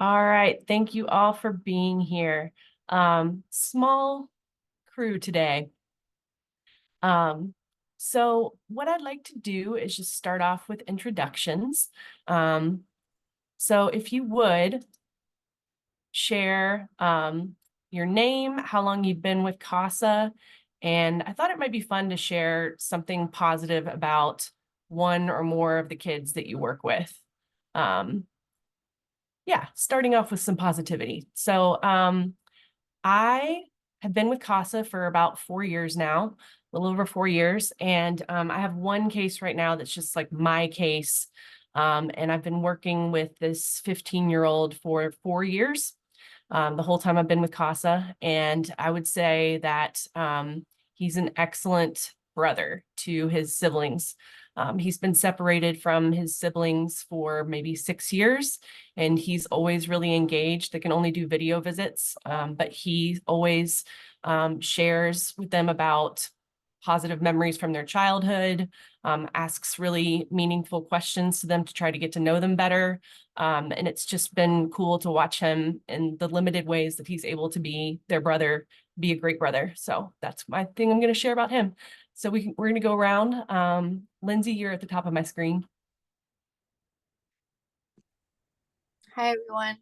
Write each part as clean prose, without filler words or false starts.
All right, thank you all for being here. Small crew today. Um, so what I'd like to do is just start off with introductions. So if you would share your name, how long you've been with CASA, and I thought it might be fun to share something positive about one or more of the kids that you work with. Yeah, starting off with some positivity. So I have been with CASA for about 4 years now, a little over 4 years. And I have one case right now that's just like my case. And I've been working with this 15-year-old for 4 years, the whole time I've been with CASA. And I would say that he's an excellent brother to his siblings. He's been separated from his siblings for maybe 6 years, and he's always really engaged. They can only do video visits, but he always shares with them about positive memories from their childhood, asks really meaningful questions to them to try to get to know them better. And it's just been cool to watch him in the limited ways that he's able to be their brother, be a great brother. So that's my thing I'm going to share about him. So we're going to go around. Lindsay, you're at the top of my screen. Hi, everyone.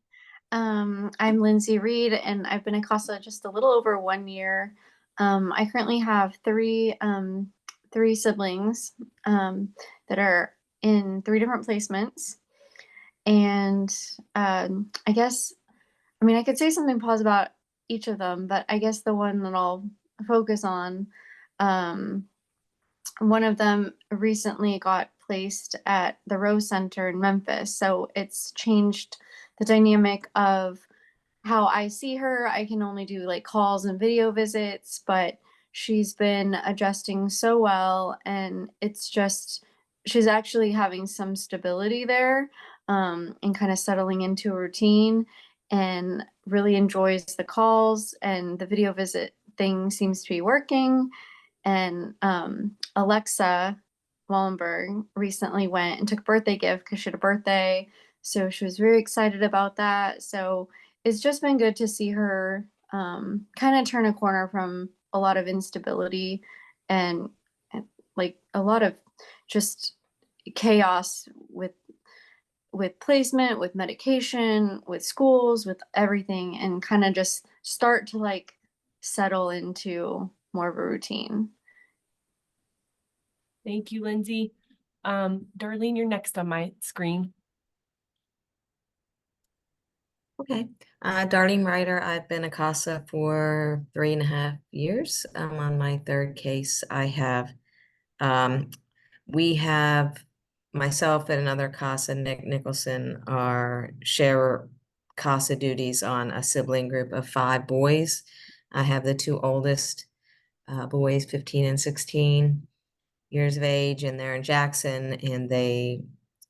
I'm Lindsay Reed, and I've been at CASA just a little over 1 year. I currently have three siblings that are in three different placements. And I guess, I mean, I could say something positive about each of them, but I guess the one that I'll focus on, um, one of them recently got placed at the Rose Center in Memphis. So it's changed the dynamic of how I see her. I can only do like calls and video visits, but she's been adjusting so well. And it's just, she's actually having some stability there, and kind of settling into a routine, and really enjoys the calls, and the video visit thing seems to be working. And Alexa Wallenberg recently went and took a birthday gift because she had a birthday. So she was very excited about that. So it's just been good to see her kind of turn a corner from a lot of instability, and, and like a lot of just chaos with placement, with medication, with schools, with everything, and kind of just start to like settle into more of a routine. Thank you, Lindsay. Darlene, you're next on my screen. Okay. Darlene Ryder, I've been a CASA for 3.5 years. I'm on my third case. We have myself and another CASA, Nick Nicholson, share CASA duties on a sibling group of 5 boys. I have the two oldest boys, 15 and 16 years of age, and they're in Jackson, and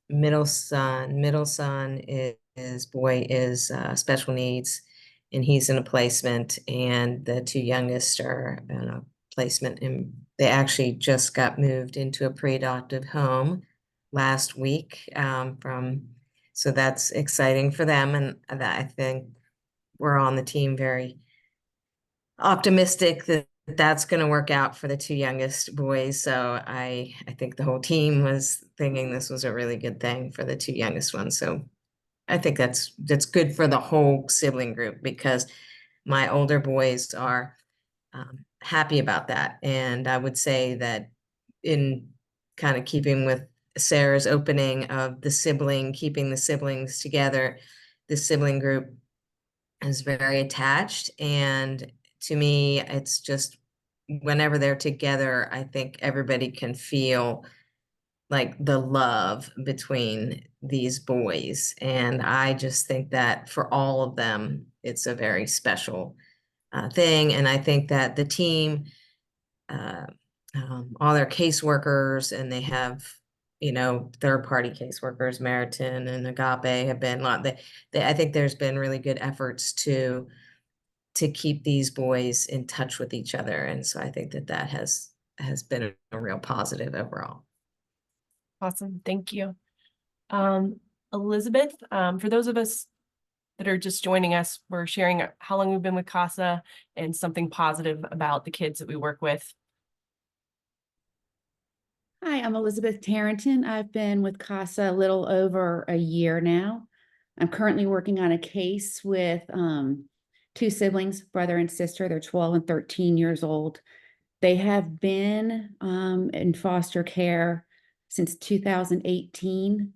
middle son is special needs, and he's in a placement, and the two youngest are in a placement, and they actually just got moved into a pre-adoptive home last week, so that's exciting for them, and I think we're on the team very optimistic that that's going to work out for the two youngest boys. So I think the whole team was thinking this was a really good thing for the two youngest ones. So I think that's good for the whole sibling group, because my older boys are happy about that. And I would say that in kind of keeping with Sarah's opening of keeping the siblings together, the sibling group is very attached. And to me, it's just whenever they're together, I think everybody can feel like the love between these boys. And I just think that for all of them, it's a very special thing. And I think that the team, uh, all their caseworkers, and they have, third-party caseworkers, Meriton and Agape have been a lot. I think there's been really good efforts to keep these boys in touch with each other. And so I think that has been a real positive overall. Awesome. Thank you. Elizabeth, for those of us that are just joining us. We're sharing how long we've been with CASA and something positive about the kids that we work with. Hi, I'm Elizabeth Tarrenton. I've been with CASA a little over a year now. I'm currently working on a case with two siblings, brother and sister. They're 12 and 13 years old. They have been in foster care since 2018.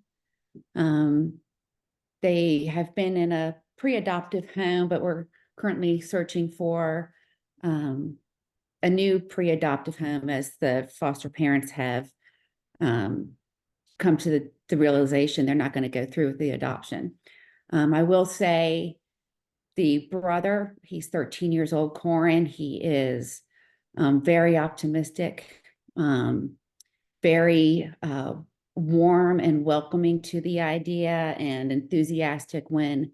They have been in a pre-adoptive home, but we're currently searching for a new pre-adoptive home as the foster parents have come to the realization they're not going to go through with the adoption. I will say the brother, he's 13 years old, Corin, he is very optimistic, very warm and welcoming to the idea and enthusiastic when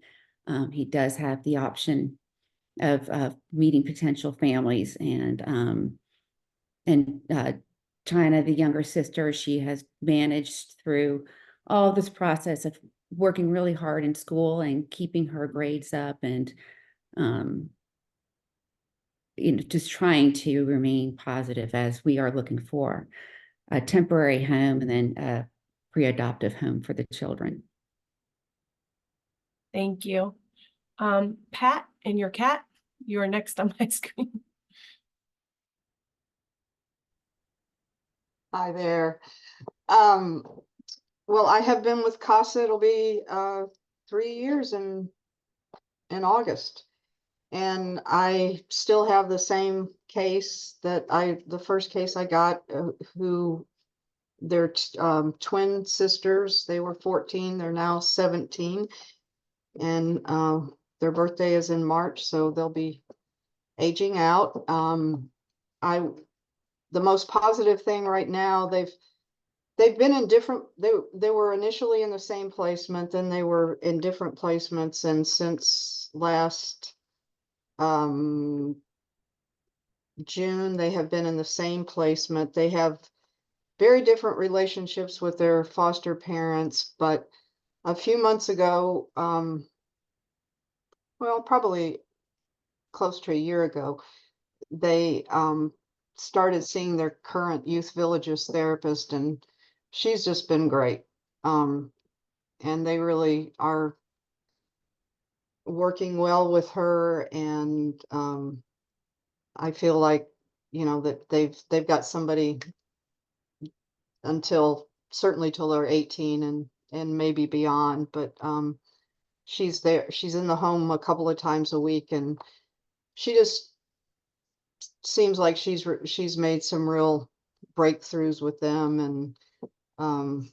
he does have the option of meeting potential families. And China, the younger sister, she has managed through all this process of working really hard in school and keeping her grades up and just trying to remain positive as we are looking for a temporary home and then a pre-adoptive home for the children. Thank you. Pat and your cat, you are next on my screen. Hi there. Well, I have been with CASA. It'll be 3 years in August. And I still have the same case that the first case I got, who they're twin sisters. They were 14, they're now 17. And their birthday is in March, so they'll be aging out. The most positive thing right now, they've been in different, they were initially in the same placement, then they were in different placements, and since last June, they have been in the same placement. They have very different relationships with their foster parents, but a few months ago, well, probably close to a year ago, they started seeing their current youth villages therapist, and she's just been great. And they really are working well with her, and I feel like, that they've got somebody until certainly till they're 18 and maybe beyond, but she's there, she's in the home a couple of times a week, and she just seems like she's made some real breakthroughs with them, and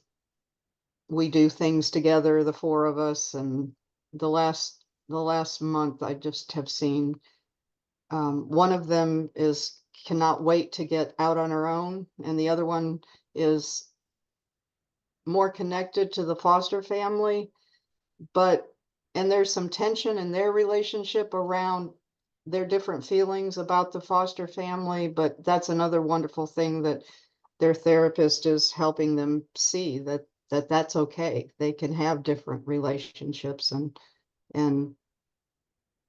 we do things together, the four of us, and the last month I just have seen one of them cannot wait to get out on her own, and the other one is more connected to the foster family, and there's some tension in their relationship around their different feelings about the foster family, but that's another wonderful thing that their therapist is helping them see, that's okay. They can have different relationships, and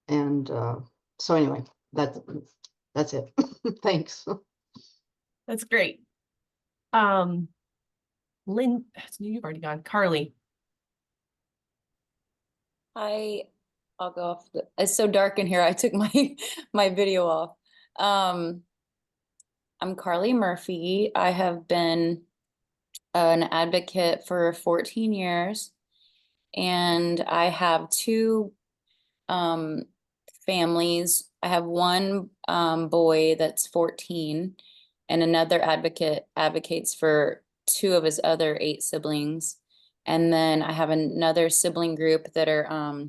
so anyway, that's it. Thanks. That's great. Lynn, you've already gone. Carly. I'll go off. It's so dark in here. I took my video off. I'm Carly Murphy. I have been an advocate for 14 years, and I have two families. I have one boy that's 14, and another advocates for two of his other 8 siblings. And then I have another sibling group that are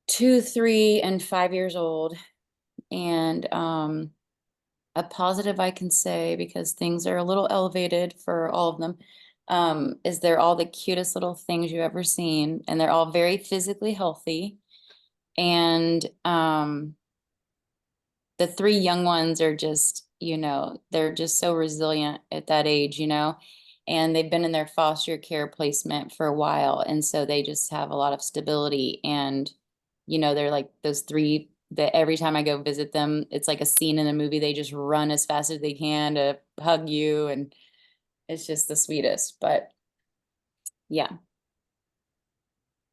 2, 3, and 5 years old. And a positive I can say, because things are a little elevated for all of them, is they're all the cutest little things you've ever seen, and they're all very physically healthy. And the 3 young ones are just, they're just so resilient at that age, and they've been in their foster care placement for a while. And so they just have a lot of stability. And, they're like those three that every time I go visit them, it's like a scene in a movie. They just run as fast as they can to hug you. And it's just the sweetest. But yeah.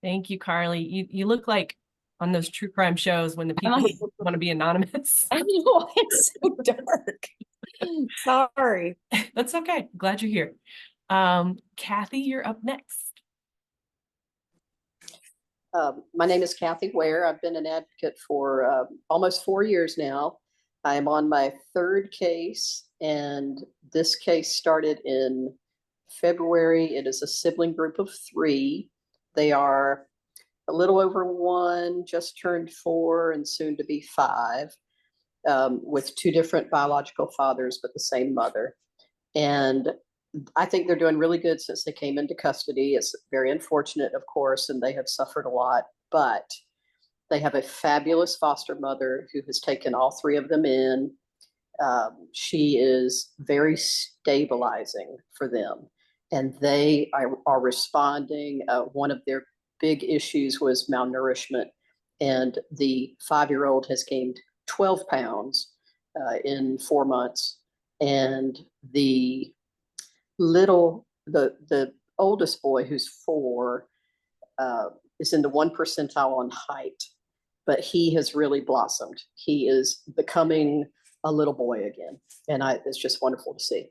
Thank you, Carly. You look like on those true crime shows when the people want to be anonymous. I know, it's so dark. Sorry. That's okay. Glad you're here. Kathy, you're up next. My name is Kathy Ware. I've been an advocate for almost 4 years now. I am on my third case, and this case started in February. It is a sibling group of 3. They are a little over 1, just turned 4, and soon to be 5, with 2 different biological fathers, but the same mother. And I think they're doing really good since they came into custody. It's very unfortunate, of course, and they have suffered a lot, but they have a fabulous foster mother who has taken all 3 of them in. She is very stabilizing for them, and they are responding. One of their big issues was malnourishment, and the 5-year-old has gained 12 pounds in 4 months, and the oldest boy, who's 4, is in the 1 percentile on height, but he has really blossomed. He is becoming a little boy again, and it's just wonderful to see.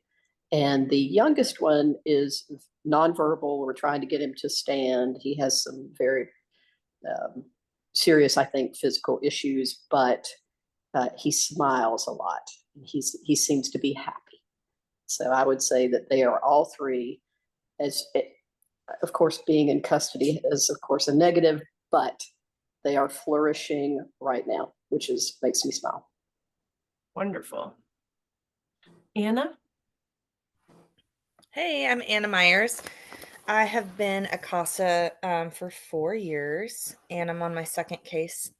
And the youngest one is nonverbal. We're trying to get him to stand. He has some very serious, I think, physical issues, but he smiles a lot. He seems to be happy. So I would say that they are all 3, of course, being in custody is, of course, a negative, but they are flourishing right now, which makes me smile. Wonderful. Anna? Hey, I'm Anna Myers. I have been a CASA for 4 years, and I'm on my second case.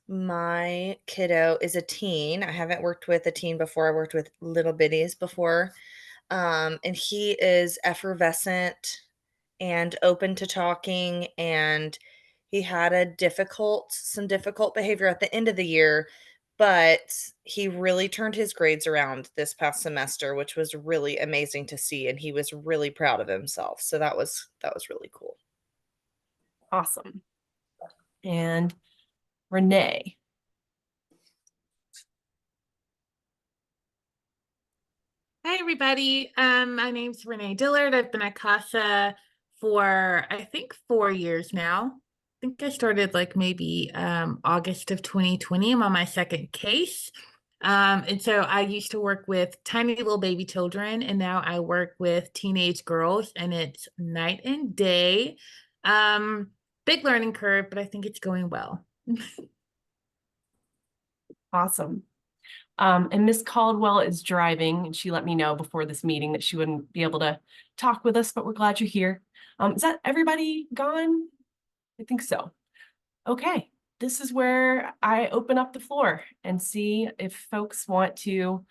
My kiddo is a teen. I haven't worked with a teen before. I worked with little bitties before. And he is effervescent and open to talking. And he had some difficult behavior at the end of the year, but he really turned his grades around this past semester, which was really amazing to see. And he was really proud of himself. So that was really cool. Awesome. And Renee? Hi, everybody. My name's Renee Dillard. I've been at CASA for, I think, 4 years now. I think I started like maybe August of 2020. I'm on my second case. And so I used to work with tiny little baby children, and now I work with teenage girls, and it's night and day. Big learning curve, but I think it's going well. Awesome. And Miss Caldwell is driving, and she let me know before this meeting that she wouldn't be able to talk with us, but we're glad you're here. Is that everybody gone? I think so. Okay, this is where I open up the floor and see if folks want to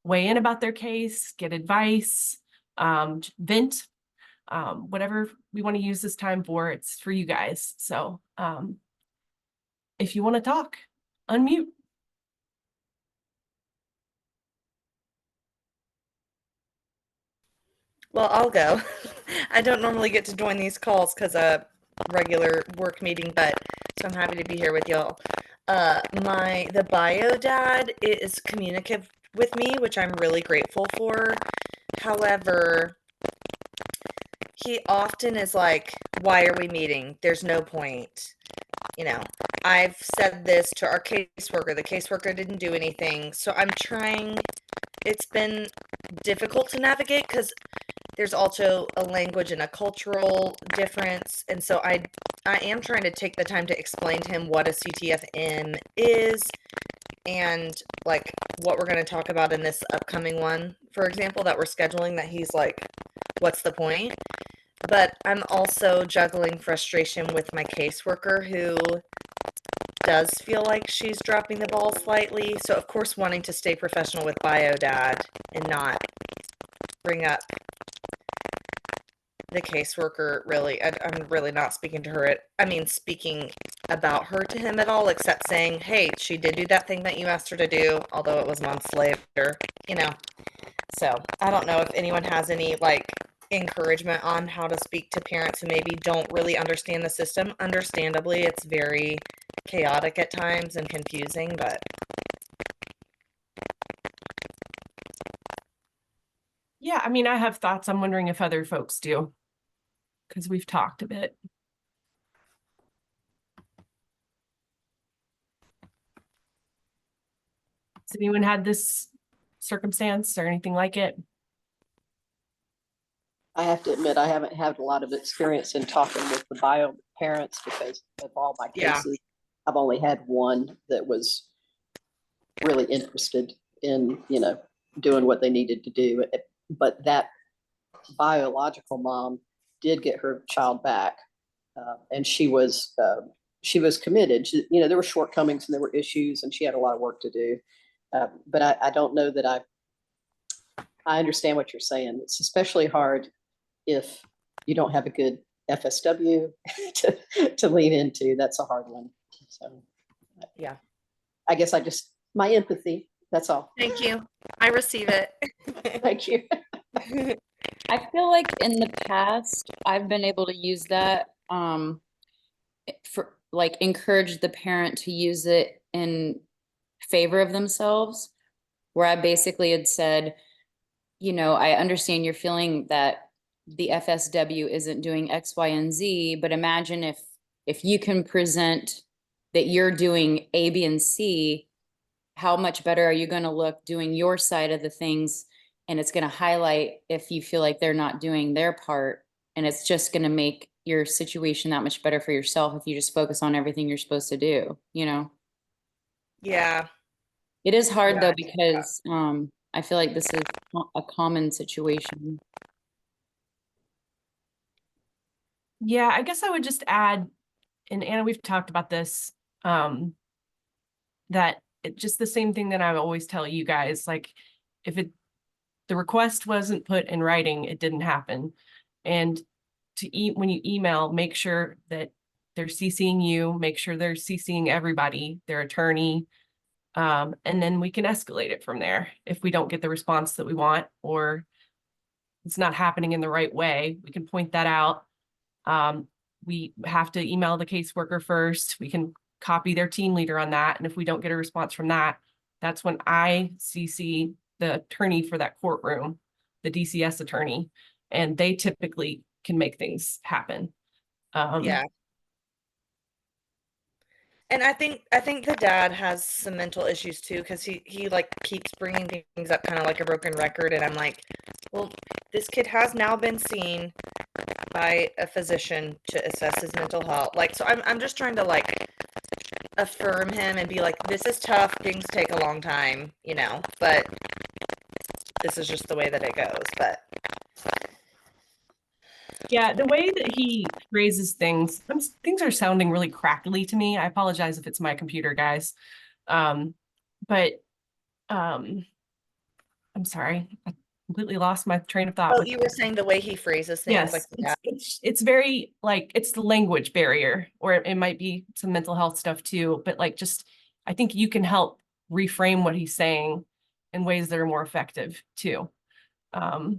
weigh in about their case, get advice, vent, whatever we want to use this time for. It's for you guys. So if you want to talk, unmute. Well, I'll go. I don't normally get to join these calls because a regular work meeting, but so I'm happy to be here with y'all. The bio dad is communicative with me, which I'm really grateful for. However, he often is like, "Why are we meeting? There's no point." I've said this to our caseworker. The caseworker didn't do anything, so I'm trying. It's been difficult to navigate because there's also a language and a cultural difference. And so I am trying to take the time to explain to him what a CTFN is and like what we're going to talk about in this upcoming one, for example, that we're scheduling, that he's like, what's the point? But I'm also juggling frustration with my caseworker, who does feel like she's dropping the ball slightly. So of course, wanting to stay professional with bio dad and not bring up the caseworker really. I'm really not speaking to her. Speaking about her to him at all, except saying, hey, she did do that thing that you asked her to do, although it was months later, you know. So I don't know if anyone has any like encouragement on how to speak to parents who maybe don't really understand the system. Understandably, it's very chaotic at times and confusing, but Yeah, I mean, I have thoughts. I'm wondering if other folks do, because we've talked a bit. Has anyone had this circumstance or anything like it? I have to admit, I haven't had a lot of experience in talking with the bio parents because of all my Yeah. cases. I've only had one that was really interested in, doing what they needed to do. But that biological mom did get her child back, and she was committed. There were shortcomings and there were issues, and she had a lot of work to do. But I don't know that I understand what you're saying. It's especially hard if you don't have a good FSW to lean into. That's a hard one. So yeah. I guess my empathy. That's all. Thank you. I receive it. Thank you. I feel like in the past, I've been able to use that for like encourage the parent to use it in favor of themselves, where I basically had said, I understand you're feeling that the FSW isn't doing X, Y, and Z, but imagine if you can present that you're doing A, B, and C, how much better are you going to look doing your side of the things? And it's going to highlight if you feel like they're not doing their part. And it's just going to make your situation that much better for yourself if you just focus on everything you're supposed to do, Yeah. It is hard Yeah, though, I think that. because I feel like this is a common situation. Yeah, I guess I would just add, and Anna, we've talked about this, that just the same thing that I always tell you guys, like if the request wasn't put in writing, it didn't happen. And when you email, make sure that they're CCing you, make sure they're CCing everybody, their attorney, and then we can escalate it from there. If we don't get the response that we want, or it's not happening in the right way, we can point that out. We have to email the caseworker first. We can copy their team leader on that. And if we don't get a response from that, that's when I CC the attorney for that courtroom, the DCS attorney, and they typically can make things happen. Yeah. And I think the dad has some mental issues too, because he like keeps bringing things up kind of like a broken record, and I'm like, well, this kid has now been seen by a physician to assess his mental health. Like, so I'm just trying to like affirm him and be like, this is tough, things take a long time, but this is just the way that it goes. But yeah, the way that he phrases things are sounding really crackly to me. I apologize if it's my computer, guys. But I'm sorry, I completely lost my train of thought. well, you were saying the way he phrases things, like Yes, it's very like it's the language barrier, or it might be some mental health stuff too. But like, just I think you can help reframe what he's saying in ways that are more effective too. That's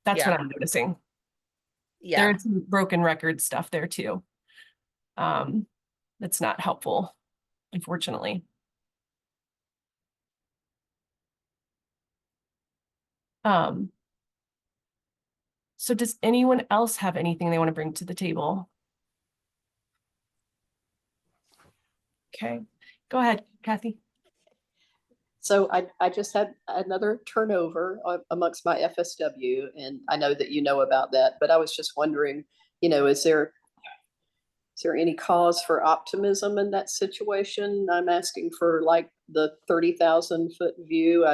Yeah. what I'm noticing. yeah. There's some broken record stuff there too. That's not helpful, unfortunately. So does anyone else have anything they want to bring to the table? Okay, go ahead, Kathy. So I just had another turnover amongst my FSW, and I know that you know about that, but I was just wondering, is there any cause for optimism in that situation? I'm asking for like the 30,000-foot view.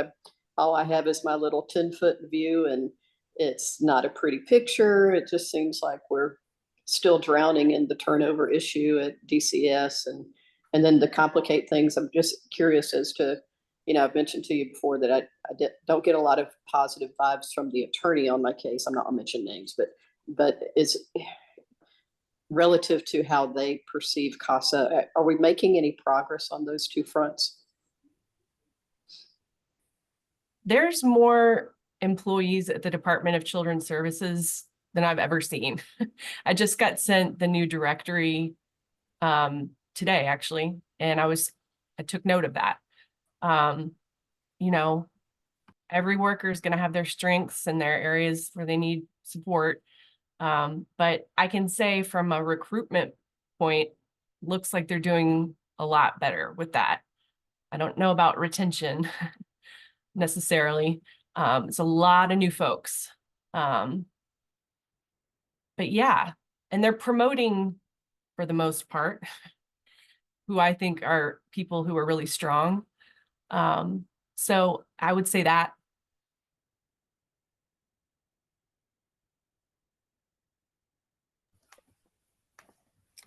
All I have is my little 10-foot view, and it's not a pretty picture. It just seems like we're still drowning in the turnover issue at DCS, and then to complicate things, I'm just curious as to I've mentioned to you before that don't get a lot of positive vibes from the attorney on my case. I'm not gonna mention names, but it's relative to how they perceive CASA. Are we making any progress on those two fronts? There's more employees at the Department of Children's Services than I've ever seen. I just got sent the new directory today, actually, and I took note of that. You know, every worker is going to have their strengths and their areas where they need support. But I can say from a recruitment point, looks like they're doing a lot better with that. I don't know about retention necessarily. It's a lot of new folks. But yeah, and they're promoting for the most part, who I think are people who are really strong. So I would say that.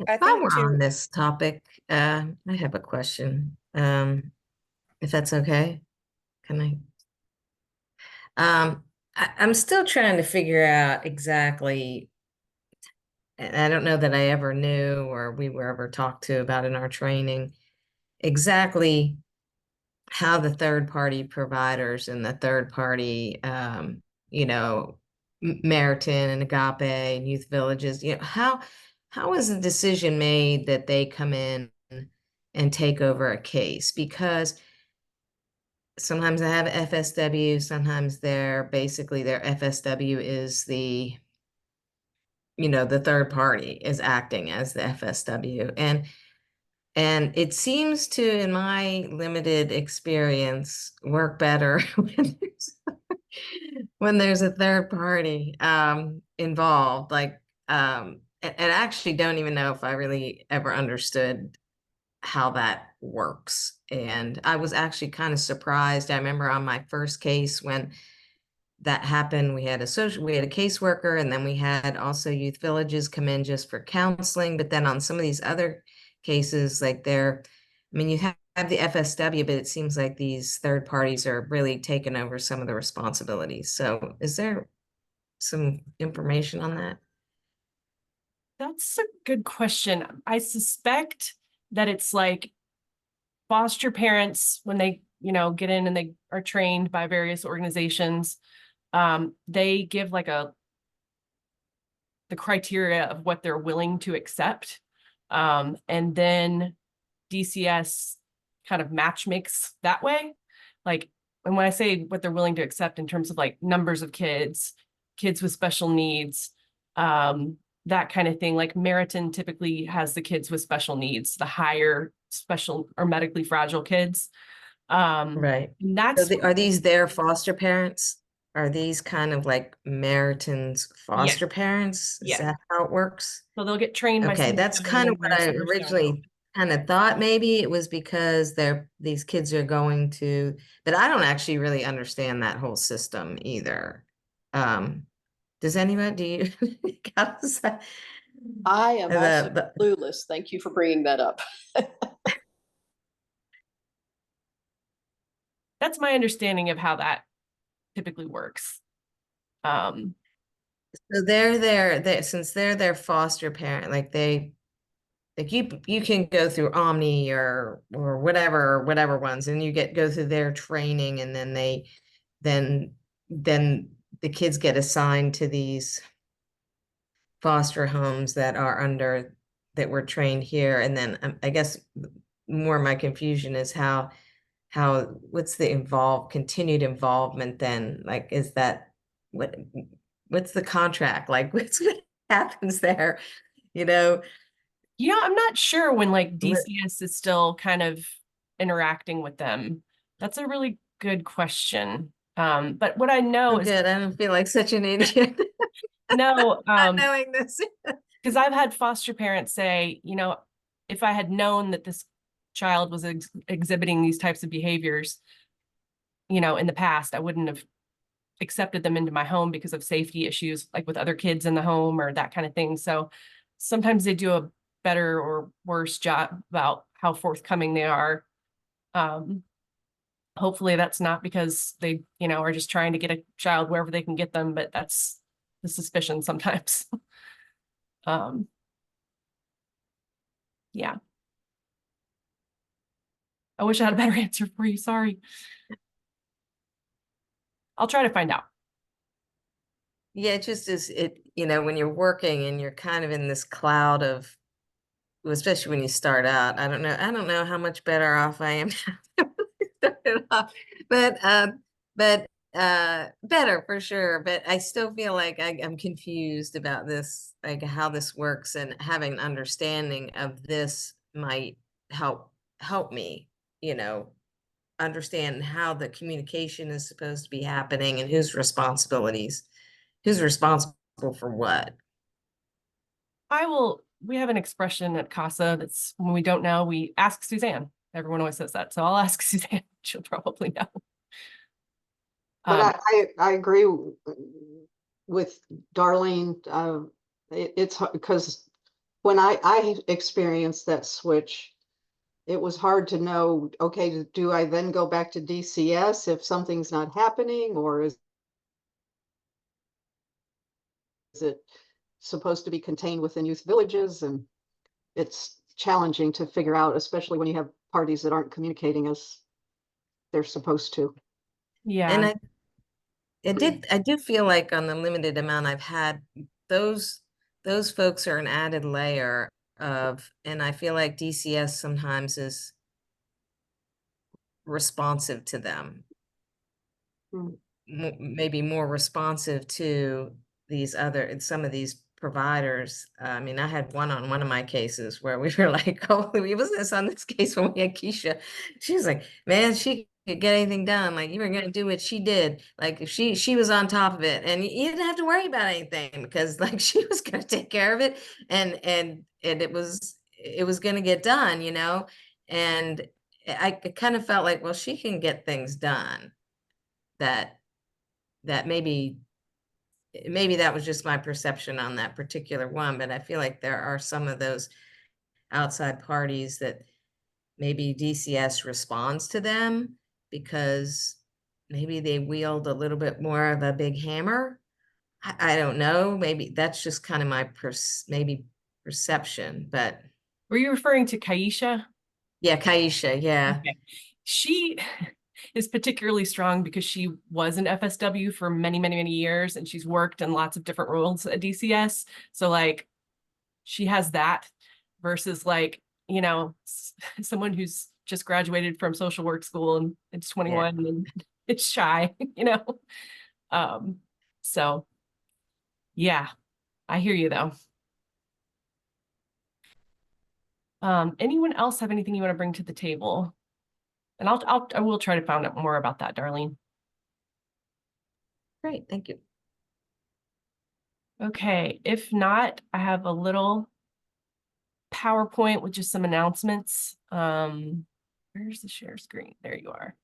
I While think we're on too. this topic, I have a question. If that's okay, can I? I'm still trying to figure out exactly, and I don't know that I ever knew or we were ever talked to about in our training, exactly how the third party providers and the third party, you know, Meriton and Agape and Youth Villages, how is the decision made that they come in and take over a case? Because sometimes I have FSW, sometimes their FSW is the third party is acting as the FSW. And it seems to, in my limited experience, work better when there's a third party involved. And I actually don't even know if I really ever understood how that works. And I was actually kind of surprised. I remember on my first case when that happened, we had a caseworker, and then we had also Youth Villages come in just for counseling. But then on some of these other cases, like you have the FSW, but it seems like these third parties are really taking over some of the responsibilities. So is there some information on that? That's a good question. I suspect that it's like foster parents, when they, get in and they are trained by various organizations, they give like the criteria of what they're willing to accept. And then DCS kind of match makes that way. And when I say what they're willing to accept in terms of like numbers of kids with special needs, that kind of thing, like Meriton typically has the kids with special needs, the higher special or medically fragile kids. Right. And that's Are these their foster parents? Are these kind of like Meriton's foster parents? Is Yeah. that how it works? So they'll get trained by Okay, that's kind of what I originally kind of thought. Maybe it was because these kids are going to, but I don't actually really understand that whole system either. Does anybody, do you? I am also clueless. Thank you for bringing that up. That's my understanding of how that typically works. So they're there, since they're their foster parent, like you can go through Omni or whatever ones, and you go through their training, and then then the kids get assigned to these foster homes that were trained here. And then I guess more of my confusion is what's the continued involvement then? Like, is that what's the contract? Like, what happens there? I'm not sure when like DCS is still kind of interacting with them. That's a really good question. But what I know is good. I don't feel like such an idiot. No, not knowing this. Because I've had foster parents say, if I had known that this child was exhibiting these types of behaviors, in the past, I wouldn't have accepted them into my home because of safety issues, like with other kids in the home or that kind of thing. So sometimes they do a better or worse job about how forthcoming they are. Hopefully that's not because they, are just trying to get a child wherever they can get them, but that's the suspicion sometimes. Yeah. I wish I had a better answer for you. Sorry. I'll try to find out. Yeah, it just is when you're working and you're kind of in this cloud of, especially when you start out, I don't know how much better off I am now than when I started off, but better for sure. But I still feel like I'm confused about this, like how this works, and having an understanding of this might help me, understand how the communication is supposed to be happening and who's responsible for what. We have an expression at CASA that's when we don't know, we ask Suzanne. Everyone always says that. So I'll ask Suzanne. She'll probably know. But I agree with Darlene. It's because when I experienced that switch, it was hard to know, okay, do I then go back to DCS if something's not happening, or is it supposed to be contained within youth villages? And it's challenging to figure out, especially when you have parties that aren't communicating as they're supposed to. Yeah. And I do feel like on the limited amount I've had, those folks are an added layer of, and I feel like DCS sometimes is responsive to them. Maybe more responsive to some of these providers. I mean, I had one on one of my cases where we were like, oh, we was this on this case when we had Keisha. She was like, man, she could get anything done. Like, you were going to do what she did. Like, if she was on top of it, and you didn't have to worry about anything because like she was going to take care of it, and it was going to get done, and I kind of felt like, well, she can get things done. That maybe that was just my perception on that particular one, but I feel like there are some of those outside parties that maybe DCS responds to them because maybe they wield a little bit more of a big hammer. I don't know. Maybe that's just kind of my perception, but. Were you referring to Kaisha? Yeah, Kaisha, yeah. Okay. She is particularly strong because she was an FSW for many, many, many years, and she's worked in lots of different roles at DCS. So like she has that versus like, someone who's just graduated from social work school and it's 21 and it's shy, So yeah, I hear you though. Anyone else have anything you want to bring to the table? And I will try to find out more about that, Darlene. Great, thank you. Okay, if not, I have a little PowerPoint with just some announcements. Where's the share screen? There you are.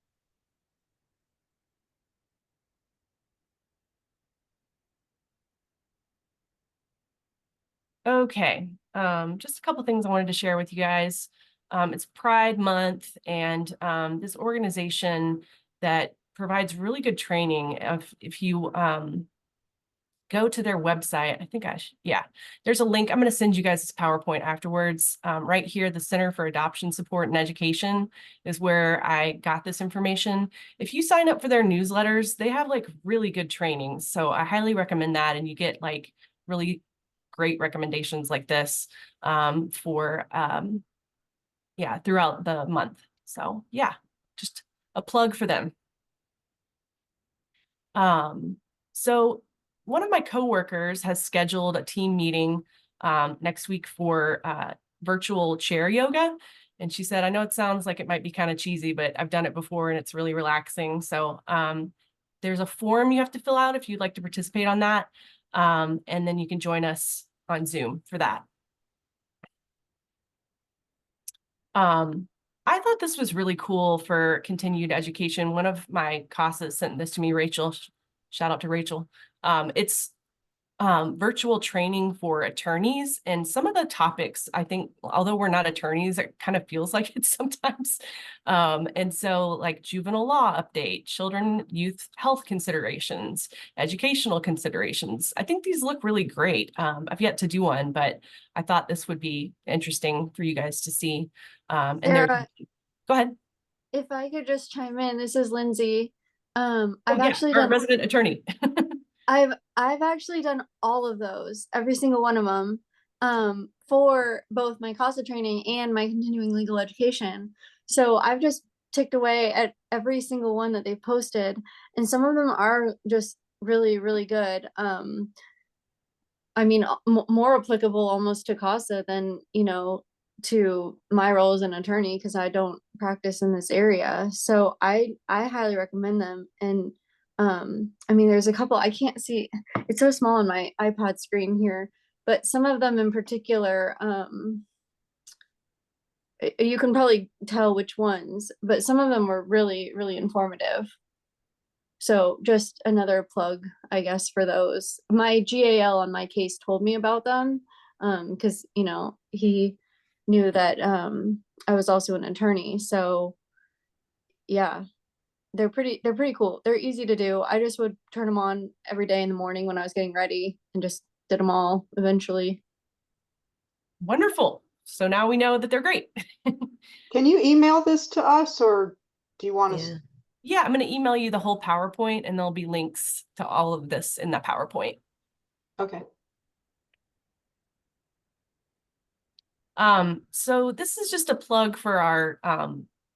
Okay, just a couple things I wanted to share with you guys. It's Pride Month, and this organization that provides really good training. If you go to their website, I think there's a link. I'm going to send you guys this PowerPoint afterwards. Right here, the Center for Adoption Support and Education is where I got this information. If you sign up for their newsletters, they have like really good trainings. So I highly recommend that. And you get like really great recommendations like this for throughout the month. So yeah, just a plug for them. So one of my coworkers has scheduled a team meeting next week for virtual chair yoga. And she said, I know it sounds like it might be kind of cheesy, but I've done it before and it's really relaxing. So there's a form you have to fill out if you'd like to participate on that. And then you can join us on Zoom for that. I thought this was really cool for continued education. One of my CASAs sent this to me, Rachel. Shout out to Rachel. It's virtual training for attorneys. And some of the topics, I think, although we're not attorneys, it kind of feels like it sometimes. And so like juvenile law update, children, youth health considerations, educational considerations. I think these look really great. I've yet to do one, but I thought this would be interesting for you guys to see. And there's, Sarah, go ahead. if I could just chime in, this is Lindsay. I've Oh, yeah, actually our done resident attorney. I've actually done all of those, every single one of them, for both my CASA training and my continuing legal education. So I've just ticked away at every single one that they've posted, and some of them are just really, really good. I mean, more applicable almost to CASA than, to my role as an attorney, because I don't practice in this area. So I highly recommend them. And I mean, there's a couple I can't see, it's so small on my iPad screen here, but some of them in particular, you can probably tell which ones, but some of them were really, really informative. So just another plug, I guess, for those. My GAL on my case told me about them, because he knew that I was also an attorney. So yeah, they're pretty cool. They're easy to do. I just would turn them on every day in the morning when I was getting ready and just did them all eventually. Wonderful. So now we know that they're great. Can you email this to us, or do you want us? Yeah. Yeah, I'm going to email you the whole PowerPoint, and there'll be links to all of this in that PowerPoint. Okay. So this is just a plug for our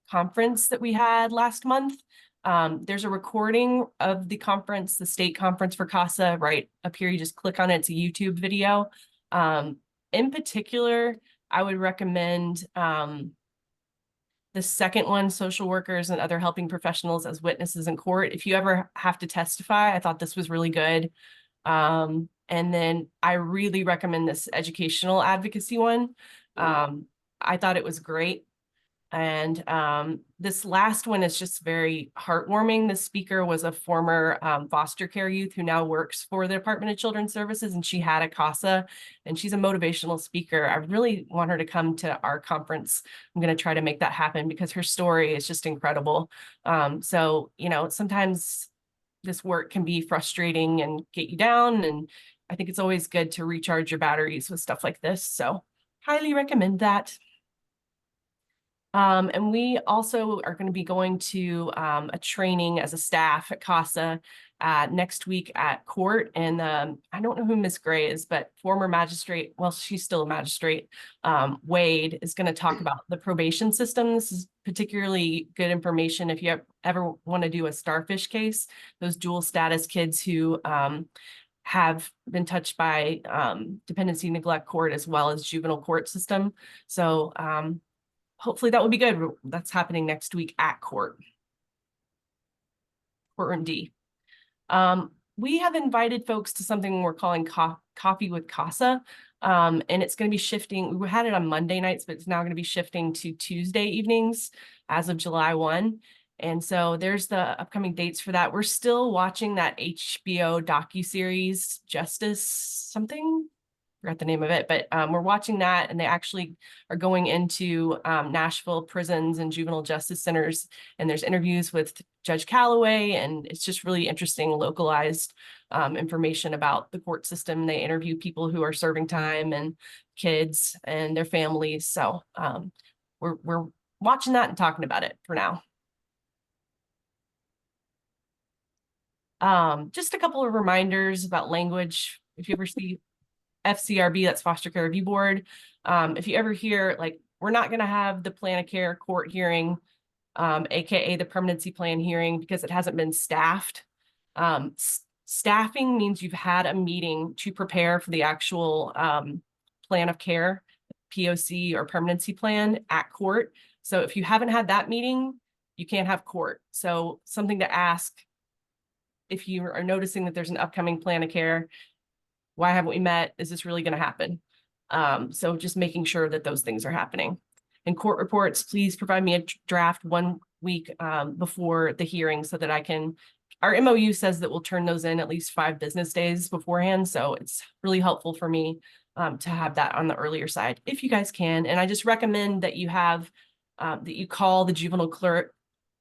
conference that we had last month. There's a recording of the conference, the state conference for CASA, right up here. You just click on it. It's a YouTube video. In particular, I would recommend the second one, social workers and other helping professionals as witnesses in court. If you ever have to testify, I thought this was really good. And then I really recommend this educational advocacy one. I thought it was great. And this last one is just very heartwarming. The speaker was a former foster care youth who now works for the Department of Children's Services, and she had a CASA, and she's a motivational speaker. I really want her to come to our conference. I'm going to try to make that happen because her story is just incredible. So, sometimes this work can be frustrating and get you down, and I think it's always good to recharge your batteries with stuff like this. So highly recommend that. And we also are going to be going to a training as a staff at CASA next week at court. And I don't know who Miss Gray is, but former magistrate, well, she's still a magistrate, Wade, is going to talk about the probation system. This is particularly good information if you ever want to do a starfish case, those dual status kids who have been touched by dependency neglect court as well as juvenile court system. So hopefully that will be good. That's happening next week at courtroom D. We have invited folks to something we're calling Coffee with CASA. And it's going to be shifting. We had it on Monday nights, but it's now going to be shifting to Tuesday evenings as of July 1. And so there's the upcoming dates for that. We're still watching that HBO docuseries, Justice something. Forgot the name of it, but we're watching that, and they actually are going into Nashville prisons and juvenile justice centers, and there's interviews with Judge Calloway, and it's just really interesting localized information about the court system. They interview people who are serving time and kids and their families. So we're watching that and talking about it for now. Just a couple of reminders about language. If you ever see FCRB, that's Foster Care Review Board. If you ever hear, like, we're not going to have the plan of care court hearing, AKA the permanency plan hearing, because it hasn't been staffed. Staffing means you've had a meeting to prepare for the actual plan of care, POC or permanency plan at court. So if you haven't had that meeting, you can't have court. So something to ask if you are noticing that there's an upcoming plan of care. Why haven't we met? Is this really going to happen? So just making sure that those things are happening. And court reports, please provide me a draft 1 week before the hearing so that I can our MOU says that we'll turn those in at least 5 business days beforehand. So it's really helpful for me to have that on the earlier side if you guys can. And I just recommend that you have that you call the juvenile clerk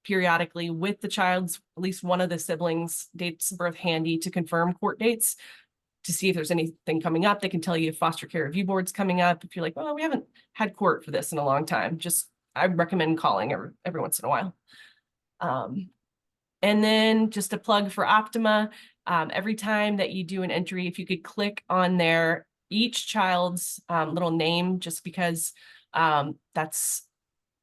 periodically with the child's, at least one of the siblings' dates of birth handy to confirm court dates, to see if there's anything coming up. They can tell you if foster care review board's coming up. If you're like, well, we haven't had court for this in a long time, I recommend calling every once in a while. And then just a plug for Optima. Every time that you do an entry, if you could click on each child's little name, just because that's,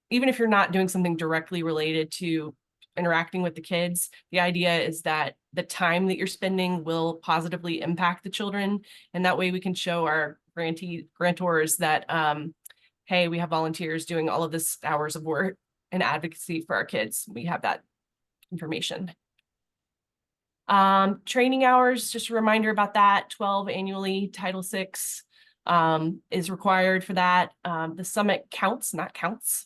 even if you're not doing something directly related to interacting with the kids, the idea is that the time that you're spending will positively impact the children. And that way we can show our grantors that, hey, we have volunteers doing all of this hours of work and advocacy for our kids. We have that information. Training hours, just a reminder about that, 12 annually. Title VI is required for that. The summit counts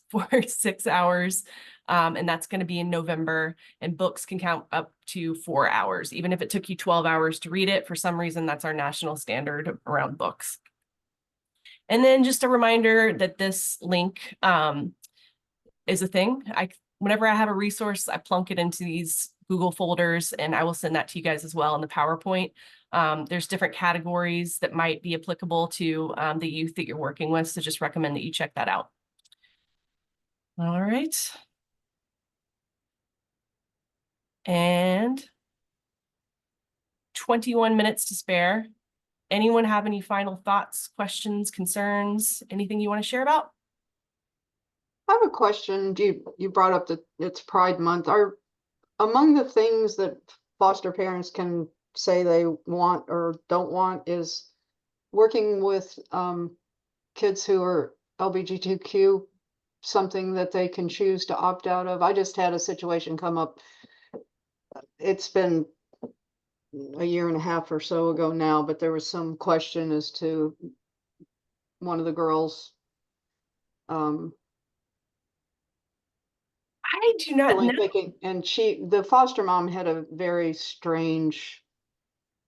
for 6 hours. And that's going to be in November, and books can count up to 4 hours. Even if it took you 12 hours to read it, for some reason, that's our national standard around books. And then just a reminder that this link is a thing. Whenever I have a resource, I plunk it into these Google folders, and I will send that to you guys as well in the PowerPoint. There's different categories that might be applicable to the youth that you're working with, so just recommend that you check that out. All right. And 21 minutes to spare. Anyone have any final thoughts, questions, concerns, anything you want to share about? I have a question. You brought up that it's Pride Month. Are among the things that foster parents can say they want or don't want is working with kids who are LGBTQ, something that they can choose to opt out of? I just had a situation come up. It's been a year and a half or so ago now, but there was some question as to one of the girls I do not know. thinking, and the foster mom had a very strange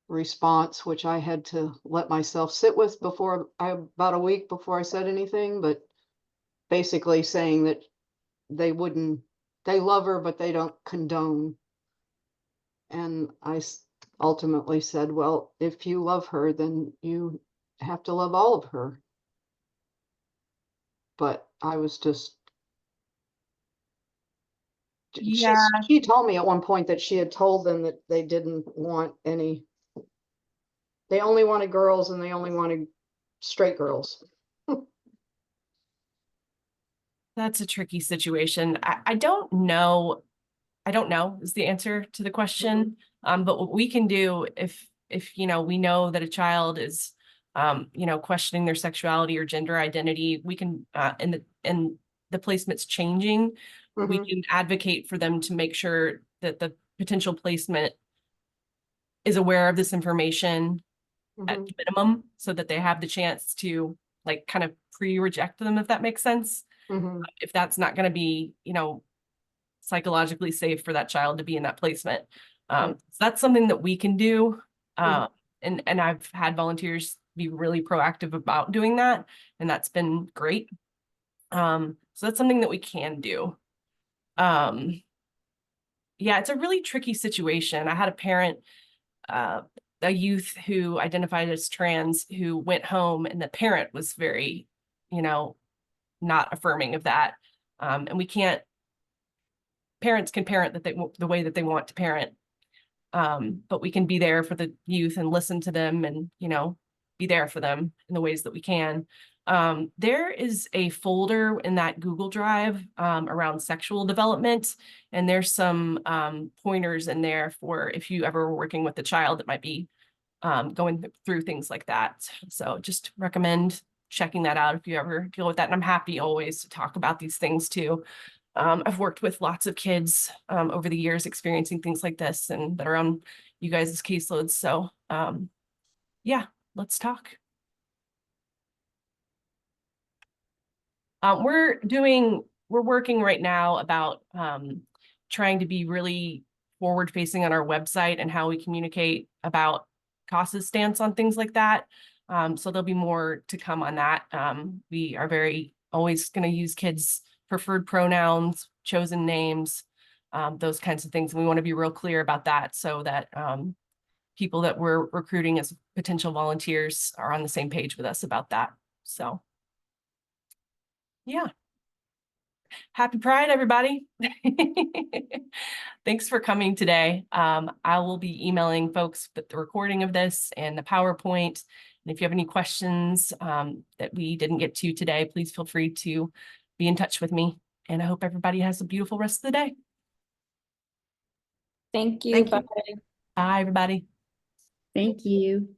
response, which I had to let myself sit with about a week before I said anything, but basically saying that they love her, but they don't condone. And I ultimately said, well, if you love her, then you have to love all of her. But I was just, Yeah, she told me at one point that she had told them that they didn't want they only wanted girls, and they only wanted straight girls. that's a tricky situation. I don't know. I don't know is the answer to the question. But what we can do if we know that a child is questioning their sexuality or gender identity, we can and the placement's changing, we can advocate for them to make sure that the potential placement is aware of this information at minimum, so that they have the chance to like kind of pre-reject them, if that makes sense. If that's not going to be, psychologically safe for that child to be in that placement. So that's something that we can do. And I've had volunteers be really proactive about doing that, and that's been great. So that's something that we can do. Yeah, it's a really tricky situation. I had a parent, a youth who identified as trans, who went home, and the parent was very, not affirming of that. And parents can parent the way that they want to parent. But we can be there for the youth and listen to them, and, be there for them in the ways that we can. There is a folder in that Google Drive around sexual development, and there's some pointers in there for if you ever were working with a child that might be going through things like that. So just recommend checking that out if you ever deal with that. And I'm happy always to talk about these things too. I've worked with lots of kids over the years experiencing things like this and that are on you guys' caseloads. So yeah, let's talk. We're working right now about trying to be really forward facing on our website and how we communicate about CASA's stance on things like that. So there'll be more to come on that. We are always going to use kids' preferred pronouns, chosen names, those kinds of things. And we want to be real clear about that so that people that we're recruiting as potential volunteers are on the same page with us about that. So, yeah. Happy Pride, everybody. Thanks for coming today. I will be emailing folks with the recording of this and the PowerPoint. And if you have any questions that we didn't get to today, please feel free to be in touch with me. And I hope everybody has a beautiful rest of the day. Thank you. Thank you. Bye. Bye, everybody. Thank you.